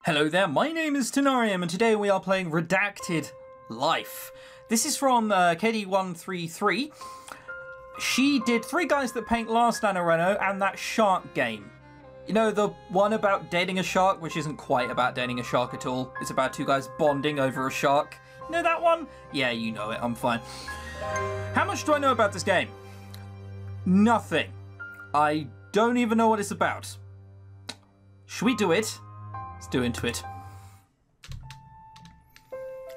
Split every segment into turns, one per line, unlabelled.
Hello there, my name is ChrisTenarium and today we are playing Redacted Life. This is from KD133. She did Three Guys That Paint last Nanoreno and that shark game. You know, the one about dating a shark, which isn't quite about dating a shark at all. It's about two guys bonding over a shark. You know that one? Yeah, you know it, I'm fine. How much do I know about this game? Nothing. I don't even know what it's about. Should we do it? Let's do into it.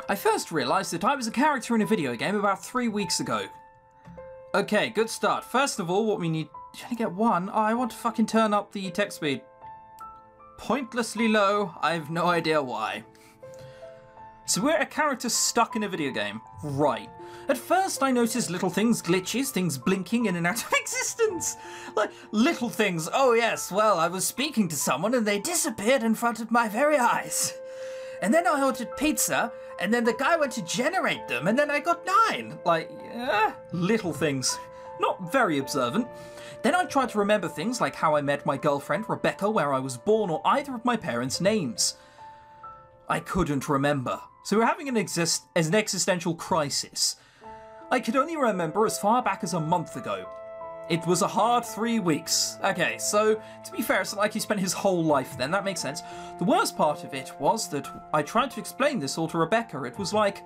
I first realised that I was a character in a video game about 3 weeks ago. Okay, good start. First of all, what we need... Did I get one? Oh, I want to fucking turn up the text speed. Pointlessly low. I have no idea why. So we're a character stuck in a video game. Right. At first I noticed little things, glitches, things blinking in and out of existence. Like, little things. Oh yes, well, I was speaking to someone and they disappeared in front of my very eyes. And then I ordered pizza, and then the guy went to generate them, and then I got 9. Like, little things. Not very observant. Then I tried to remember things like how I met my girlfriend, Rebecca, where I was born, or either of my parents' names. I couldn't remember. So we're having an existential crisis. I could only remember as far back as a month ago. It was a hard 3 weeks. Okay, so to be fair, it's not like he spent his whole life then, that makes sense. The worst part of it was that I tried to explain this all to Rebecca. It was like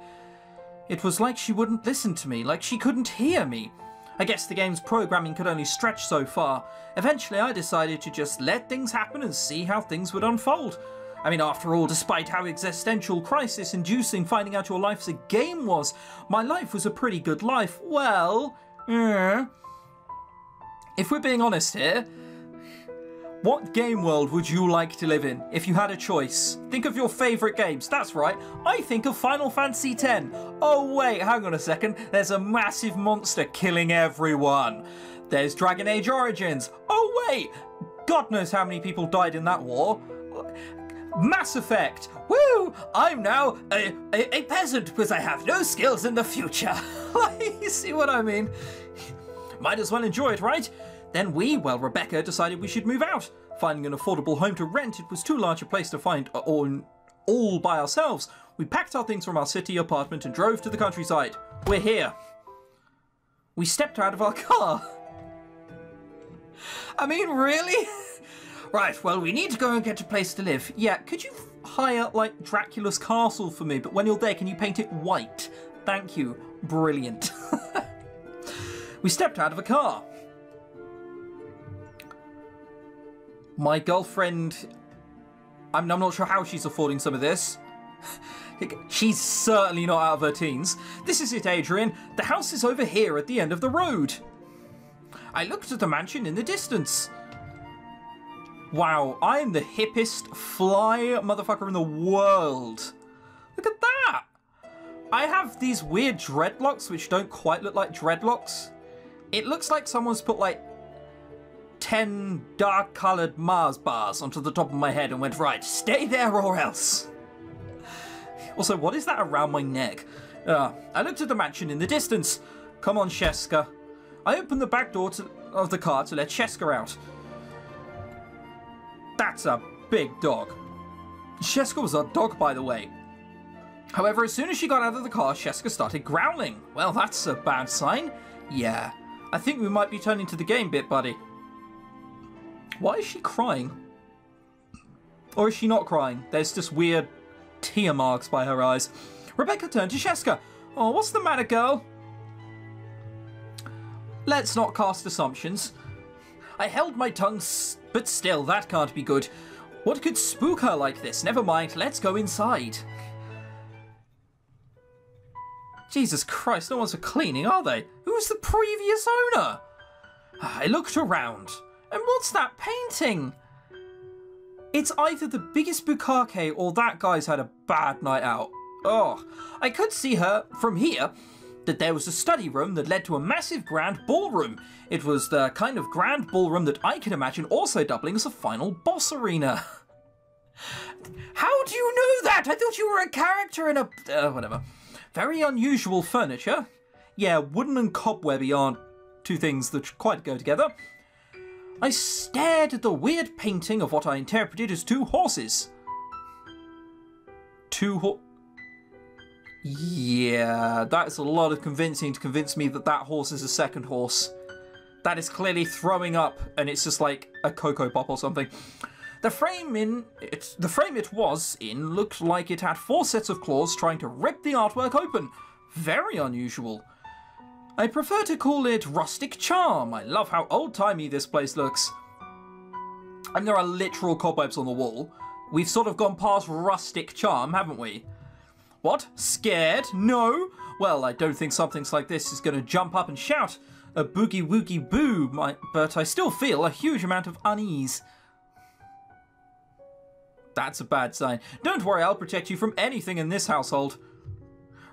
she wouldn't listen to me, like she couldn't hear me. I guess the game's programming could only stretch so far. Eventually I decided to just let things happen and see how things would unfold. I mean, after all, despite how existential crisis-inducing finding out your life's a game was, my life was a pretty good life. Well, if we're being honest here, what game world would you like to live in if you had a choice? Think of your favourite games. That's right, I think of Final Fantasy X. Oh wait, hang on a second. There's a massive monster killing everyone. There's Dragon Age Origins. Oh wait, God knows how many people died in that war. Mass Effect. Woo! I'm now a peasant because I have no skills in the future. You see what I mean? Might as well enjoy it, right? Then Rebecca decided we should move out. Finding an affordable home to rent, it was too large a place to find all by ourselves. We packed our things from our city apartment and drove to the countryside. We're here. We stepped out of our car. I mean, really? Right, well, we need to go and get a place to live. Yeah, could you hire, like, Dracula's castle for me? But when you're there, can you paint it white? Thank you. Brilliant. We stepped out of a car. My girlfriend... I'm not sure how she's affording some of this. She's certainly not out of her teens. This is it, Adrian. The house is over here at the end of the road. I looked at the mansion in the distance. Wow, I am the hippest fly motherfucker in the world. Look at that. I have these weird dreadlocks which don't quite look like dreadlocks. It looks like someone's put like 10 dark-coloured Mars bars onto the top of my head and went, right, stay there or else. Also, what is that around my neck? I looked at the mansion in the distance. Come on, Sheska. I opened the back door of the car to let Sheska out. That's a big dog. Sheska was our dog, by the way. However, as soon as she got out of the car, Sheska started growling. Well, that's a bad sign. Yeah, I think we might be turning to the game bit, buddy. Why is she crying? Or is she not crying? There's just weird tear marks by her eyes. Rebecca turned to Sheska. Oh, what's the matter, girl? Let's not cast assumptions. I held my tongue, but still, that can't be good. What could spook her like this? Never mind, let's go inside. Jesus Christ, no one's for cleaning, are they? Who's the previous owner? I looked around. And what's that painting? It's either the biggest bukkake or that guy's had a bad night out. Oh, I could see her from here that there was a study room that led to a massive grand ballroom. It was the kind of grand ballroom that I can imagine also doubling as a final boss arena. How do you know that? I thought you were a character in a... whatever. Very unusual furniture. Yeah, wooden and cobwebby aren't two things that quite go together. I stared at the weird painting of what I interpreted as 2 horses. 2 Yeah, that's a lot of convincing to convince me that that horse is a second horse. That is clearly throwing up, and it's just like a Cocoa Pop or something. The frame it was in looked like it had 4 sets of claws trying to rip the artwork open. Very unusual. I prefer to call it rustic charm. I love how old-timey this place looks. And there are literal cobwebs on the wall. We've sort of gone past rustic charm, haven't we? What? Scared? No? Well, I don't think something like this is going to jump up and shout a boogie woogie boo, but I still feel a huge amount of unease. That's a bad sign. Don't worry, I'll protect you from anything in this household.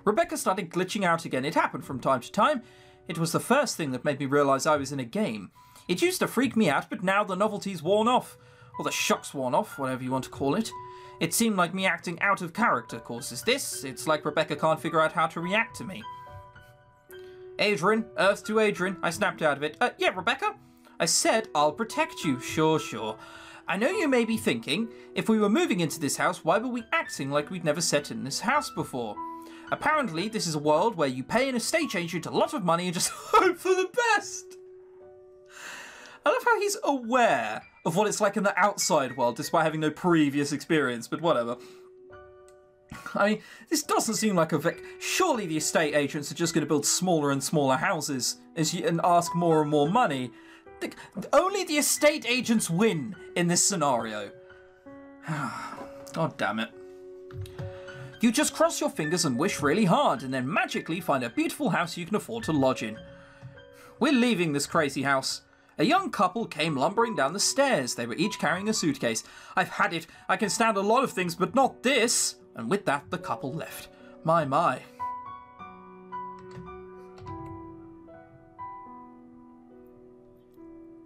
Rebecca started glitching out again. It happened from time to time. It was the first thing that made me realise I was in a game. It used to freak me out, but now the novelty's worn off. Or the shock's worn off, whatever you want to call it. It seemed like me acting out of character causes this. It's like Rebecca can't figure out how to react to me. Adrian, Earth to Adrian. I snapped out of it. Yeah, Rebecca? I said I'll protect you. Sure. I know you may be thinking, if we were moving into this house, why were we acting like we'd never set in this house before? Apparently, this is a world where you pay an estate agent a lot of money and just hope for the best. I love how he's aware of what it's like in the outside world, despite having no previous experience, but whatever. I mean, this doesn't seem like a Vic. Surely the estate agents are just going to build smaller and smaller houses and ask more and more money. Only the estate agents win in this scenario. God damn it. You just cross your fingers and wish really hard, and then magically find a beautiful house you can afford to lodge in. We're leaving this crazy house. A young couple came lumbering down the stairs. They were each carrying a suitcase. I've had it. I can stand a lot of things, but not this. And with that, the couple left. My.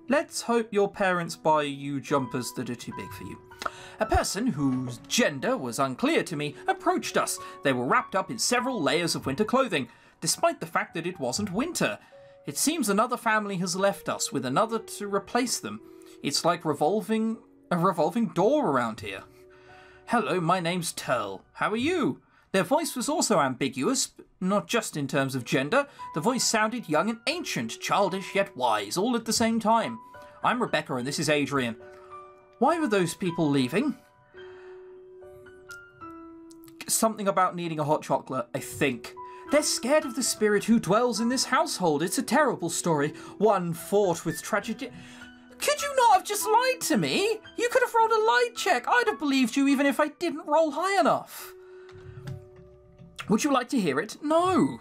Let's hope your parents buy you jumpers that are too big for you. A person whose gender was unclear to me approached us. They were wrapped up in several layers of winter clothing, despite the fact that it wasn't winter. It seems another family has left us, with another to replace them. It's like a revolving door around here. Hello, my name's Turl. How are you? Their voice was also ambiguous, not just in terms of gender. The voice sounded young and ancient, childish yet wise, all at the same time. I'm Rebecca and this is Adrian. Why were those people leaving? Something about needing a hot chocolate, I think. They're scared of the spirit who dwells in this household. It's a terrible story, one fraught with tragedy. Could you not have just lied to me? You could have rolled a lie check. I'd have believed you even if I didn't roll high enough. Would you like to hear it? No.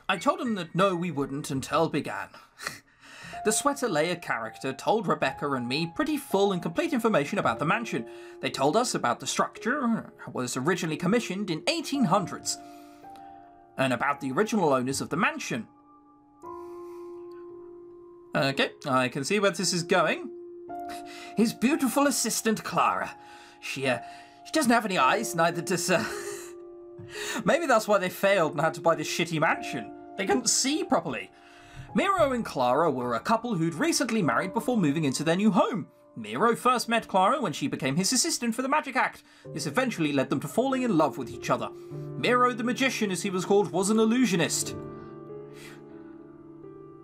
I told him that no, we wouldn't until began. The sweater layer character told Rebecca and me pretty full and complete information about the mansion. They told us about the structure, was originally commissioned in 1800s, and about the original owners of the mansion. Okay, I can see where this is going. His beautiful assistant, Clara. She doesn't have any eyes, neither does... Maybe that's why they failed and had to buy this shitty mansion. They couldn't see properly. Miro and Clara were a couple who'd recently married before moving into their new home. Miro first met Clara when she became his assistant for the magic act. This eventually led them to falling in love with each other. Miro the magician, as he was called, was an illusionist.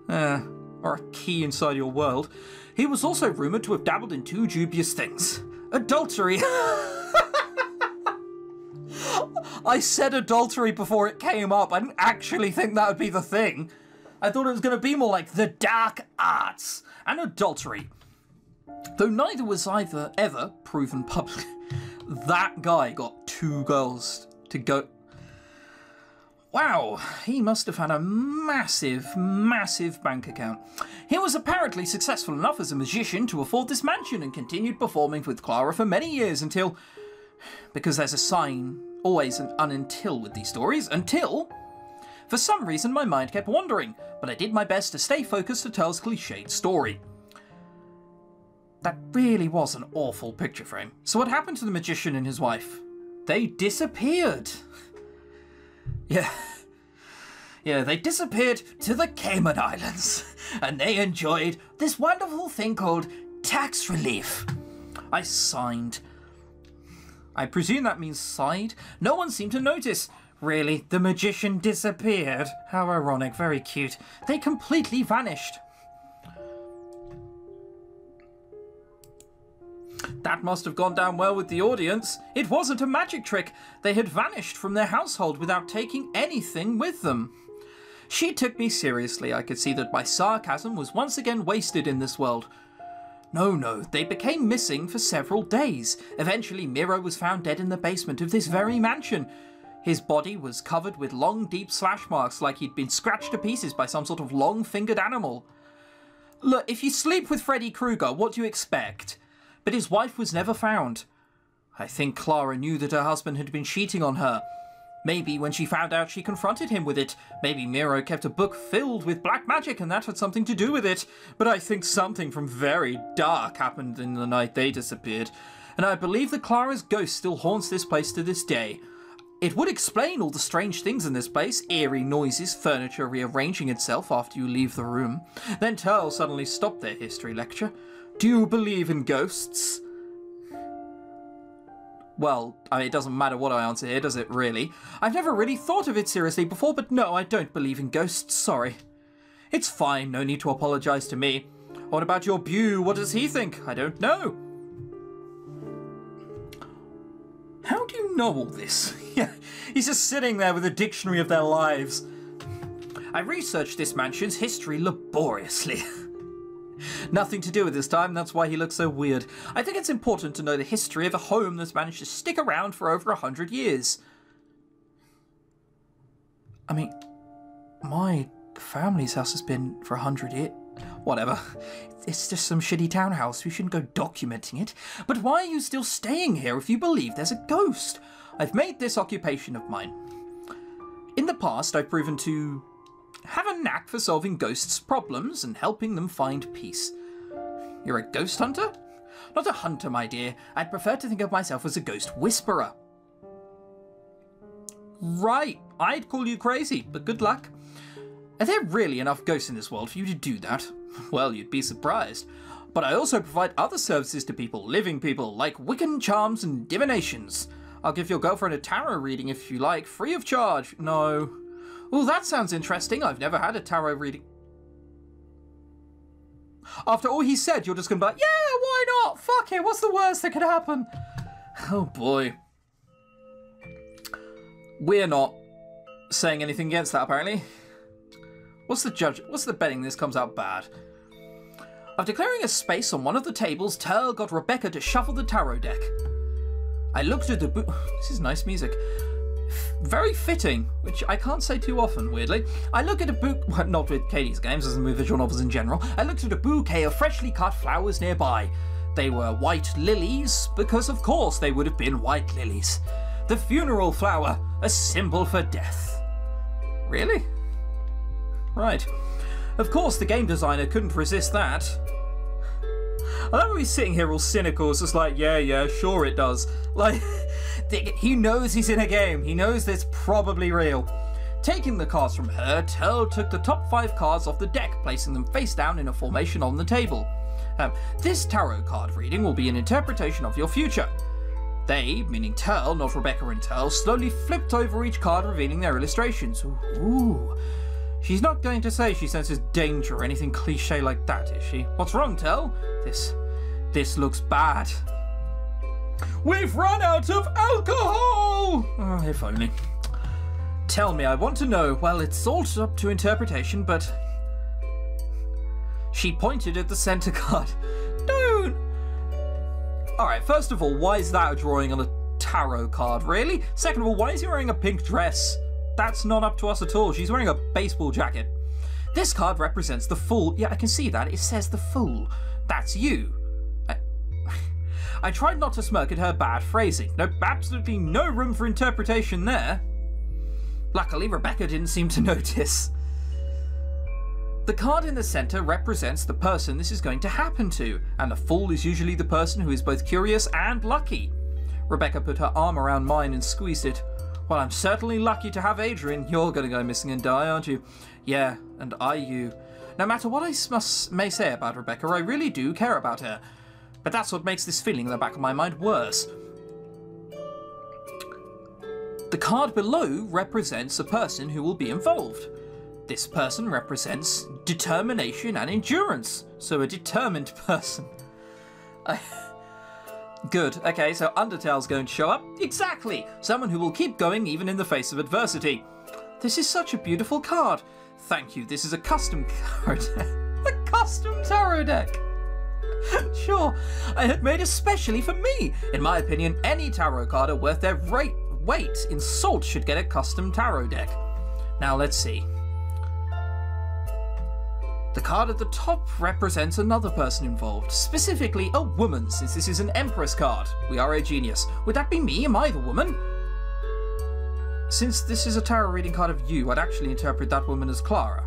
Or a key inside your world. He was also rumoured to have dabbled in 2 dubious things. Adultery. I said adultery before it came up. I didn't actually think that would be the thing. I thought it was going to be more like the dark arts and adultery. Though neither was ever proven public. That guy got 2 girls to go... Wow, he must have had a massive bank account. He was apparently successful enough as a magician to afford this mansion and continued performing with Clara for many years until... Because there's a sign, always an until with these stories, until... For some reason my mind kept wandering, but I did my best to stay focused to Turl's cliched story. That really was an awful picture frame. So what happened to the magician and his wife? They disappeared. Yeah, they disappeared to the Cayman Islands, and they enjoyed this wonderful thing called tax relief. I signed. I presume that means sighed. No one seemed to notice. Really, the magician disappeared. How ironic, very cute. They completely vanished. That must have gone down well with the audience. It wasn't a magic trick. They had vanished from their household without taking anything with them. She took me seriously. I could see that my sarcasm was once again wasted in this world. No, they became missing for several days. Eventually, Miro was found dead in the basement of this very mansion. His body was covered with long, deep slash marks like he'd been scratched to pieces by some sort of long-fingered animal. Look, if you sleep with Freddy Krueger, what do you expect? But his wife was never found. I think Clara knew that her husband had been cheating on her. Maybe when she found out, she confronted him with it. Maybe Miro kept a book filled with black magic and that had something to do with it. But I think something from very dark happened in the night they disappeared. And I believe that Clara's ghost still haunts this place to this day. It would explain all the strange things in this place, eerie noises, furniture rearranging itself after you leave the room. Then Turl suddenly stopped their history lecture. Do you believe in ghosts? Well, I mean, it doesn't matter what I answer here, does it really? I've never really thought of it seriously before, but no, I don't believe in ghosts, sorry. It's fine, no need to apologise to me. What about your Bew? What does he think? I don't know. How do you know all this? Yeah, he's just sitting there with a dictionary of their lives. I researched this mansion's history laboriously. Nothing to do with this time, that's why he looks so weird. I think it's important to know the history of a home that's managed to stick around for over 100 years. I mean, my family's house has been for 100 years. Whatever. It's just some shitty townhouse. We shouldn't go documenting it. But why are you still staying here if you believe there's a ghost? I've made this occupation of mine. In the past, I've proven to have a knack for solving ghosts' problems and helping them find peace. You're a ghost hunter? Not a hunter, my dear. I'd prefer to think of myself as a ghost whisperer. Right. I'd call you crazy, but good luck. Are there really enough ghosts in this world for you to do that? Well, you'd be surprised. But I also provide other services to people, living people, like Wiccan charms and divinations. I'll give your girlfriend a tarot reading if you like, free of charge. No. Oh, that sounds interesting. I've never had a tarot reading. After all he said, you're just going to be like, yeah, why not? Fuck it, what's the worst that could happen? Oh, boy. We're not saying anything against that, apparently. What's the betting this comes out bad? After clearing a space on one of the tables, Turl got Rebecca to shuffle the tarot deck. I looked at the book. This is nice music. Very fitting, which I can't say too often, weirdly. I look at a book, well, not with Katie's games, as in with visual novels in general. I looked at a bouquet of freshly cut flowers nearby. They were white lilies, because of course they would have been white lilies. The funeral flower, a symbol for death. Really? Right. Of course the game designer couldn't resist that. I love how he's sitting here all cynical, it's just like, yeah, sure it does. Like, he knows he's in a game, he knows that's probably real. Taking the cards from her, Turl took the top 5 cards off the deck, placing them face down in a formation on the table. This tarot card reading will be an interpretation of your future. They, meaning Turl, not Rebecca and Turl, slowly flipped over each card, revealing their illustrations. Ooh. She's not going to say she senses danger or anything cliche like that, is she? What's wrong, Turl? This looks bad. We've run out of alcohol! Oh, if only. Tell me, I want to know. Well, it's all up to interpretation, but... She pointed at the center card. Don't! Alright, first of all, why is that a drawing on a tarot card, really? Second of all, why is he wearing a pink dress? That's not up to us at all. She's wearing a baseball jacket. This card represents the Fool. Yeah, I can see that. It says the Fool. That's you. I tried not to smirk at her bad phrasing. No, absolutely no room for interpretation there. Luckily, Rebecca didn't seem to notice. The card in the centre represents the person this is going to happen to, and the Fool is usually the person who is both curious and lucky. Rebecca put her arm around mine and squeezed it. Well, I'm certainly lucky to have Adrian. You're going to go missing and die, aren't you? Yeah, and you. No matter what I may say about Rebecca, I really do care about her. But that's what makes this feeling in the back of my mind worse. card below represents a person who will be involved. This person represents determination and endurance, so a determined person. Good, okay, so Undertale's going to show up. Exactly! Someone who will keep going even in the face of adversity. This is such a beautiful card. Thank you, this is a custom tarot deck. A custom tarot deck! Sure, I had made especially for me. In my opinion, any tarot card are worth their weight in salt should get a custom tarot deck. Now let's see. The card at the top represents another person involved, specifically a woman, since this is an Empress card. We are a genius. Would that be me? Am I the woman? Since this is a tarot reading card of you, I'd actually interpret that woman as Clara.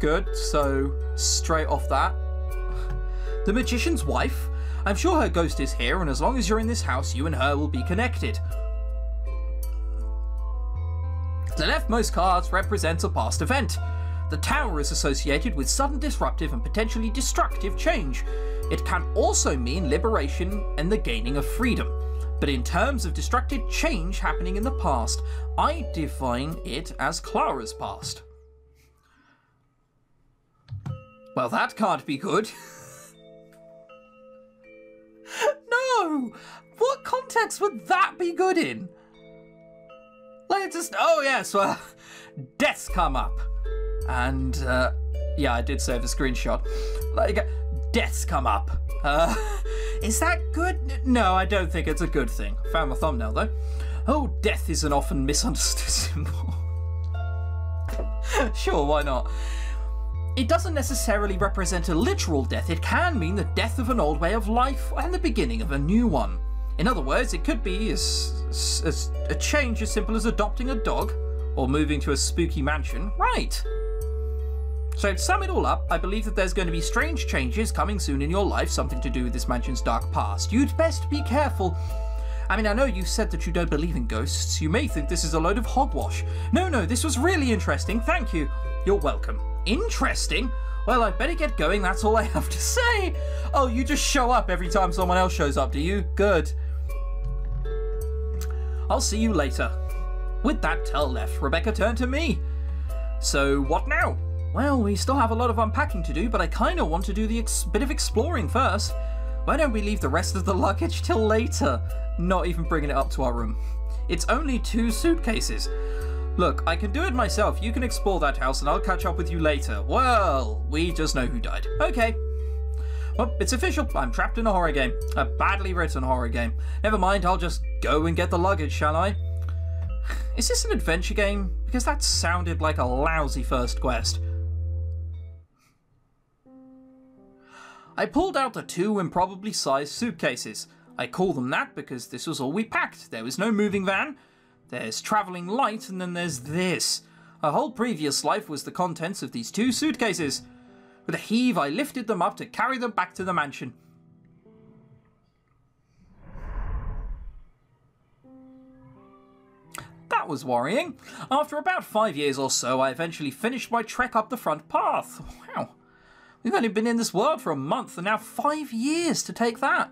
Good, so straight off that. The Magician's wife? I'm sure her ghost is here, and as long as you're in this house, you and her will be connected. The leftmost cards represents a past event. The Tower is associated with sudden disruptive and potentially destructive change. It can also mean liberation and the gaining of freedom. But in terms of destructive change happening in the past, I define it as Clara's past. Well, that can't be good. No! What context would that be good in? Like, just, oh yes, well, death's come up. And, yeah, I did save the screenshot. Like, death's come up. Is that good? No, I don't think it's a good thing. Found my thumbnail, though. Oh, death is an often misunderstood symbol. Sure, why not? It doesn't necessarily represent a literal death. It can mean the death of an old way of life and the beginning of a new one. In other words, it could be a change as simple as adopting a dog or moving to a spooky mansion. Right. So to sum it all up, I believe that there's going to be strange changes coming soon in your life, something to do with this mansion's dark past. You'd best be careful. I mean, I know you said that you don't believe in ghosts. You may think this is a load of hogwash. No, this was really interesting. Thank you. You're welcome. Interesting? Well, I'd better get going. That's all I have to say. Oh, you just show up every time someone else shows up, do you? Good. I'll see you later. With that tell left, Rebecca turned to me. So, what now? Well, we still have a lot of unpacking to do, but I kind of want to do the bit of exploring first. Why don't we leave the rest of the luggage till later? Not even bringing it up to our room. It's only 2 suitcases. Look, I can do it myself. You can explore that house and I'll catch up with you later. Well, we just know who died. Okay. Well, it's official. I'm trapped in a horror game. A badly written horror game. Never mind, I'll just go and get the luggage, shall I? Is this an adventure game? Because that sounded like a lousy first quest. I pulled out the 2 improbably sized suitcases. I call them that because this was all we packed. There was no moving van. There's travelling light, and then there's this. A whole previous life was the contents of these 2 suitcases. With a heave, I lifted them up to carry them back to the mansion. That was worrying. After about 5 years or so, I eventually finished my trek up the front path. Wow. We've only been in this world for a month, and now 5 years to take that.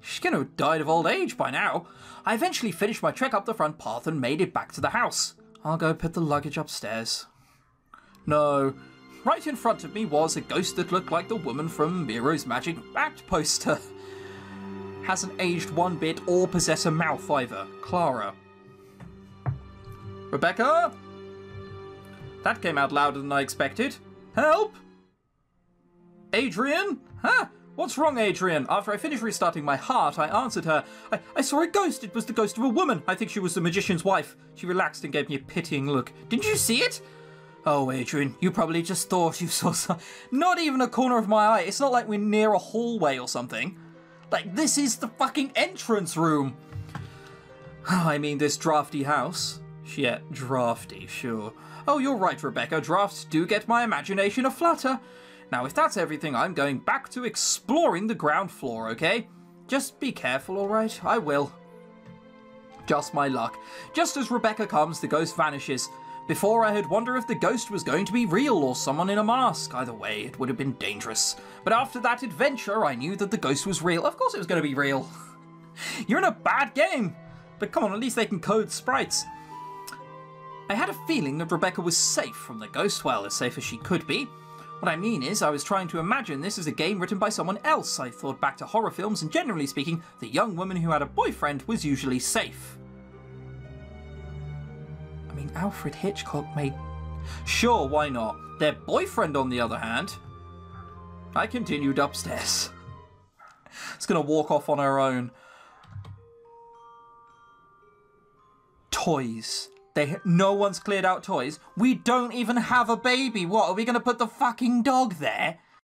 She's going to have died of old age by now. I eventually finished my trek up the front path and made it back to the house. I'll go put the luggage upstairs. No. Right in front of me was a ghost that looked like the woman from Miro's Magic Act poster. Hasn't aged one bit or possess a mouth either. Clara. Rebecca? That came out louder than I expected. Help! Adrian? Huh? What's wrong, Adrian? After I finished restarting my heart, I answered her. I saw a ghost. It was the ghost of a woman. I think she was the magician's wife. She relaxed and gave me a pitying look. Didn't you see it? Oh, Adrian, you probably just thought you saw some... Not even a corner of my eye. It's not like we're near a hallway or something. Like, this is the fucking entrance room. I mean, this drafty house. Yeah, drafty, sure. Oh, you're right, Rebecca. Drafts do get my imagination aflutter. Now, if that's everything, I'm going back to exploring the ground floor, okay? Just be careful, alright? I will. Just my luck. Just as Rebecca comes, the ghost vanishes. Before, I had wondered if the ghost was going to be real or someone in a mask. Either way, it would have been dangerous. But after that adventure, I knew that the ghost was real. Of course it was going to be real. You're in a bad game. But come on, at least they can code sprites. I had a feeling that Rebecca was safe from the ghost, well, as safe as she could be. What I mean is, I was trying to imagine this as a game written by someone else. I thought back to horror films, and generally speaking, the young woman who had a boyfriend was usually safe. I mean, Alfred Hitchcock made... Sure, why not? Their boyfriend, on the other hand... I continued upstairs. It's gonna walk off on her own. Toys. No one's cleared out toys. We don't even have a baby. What, are we going to put the fucking dog there?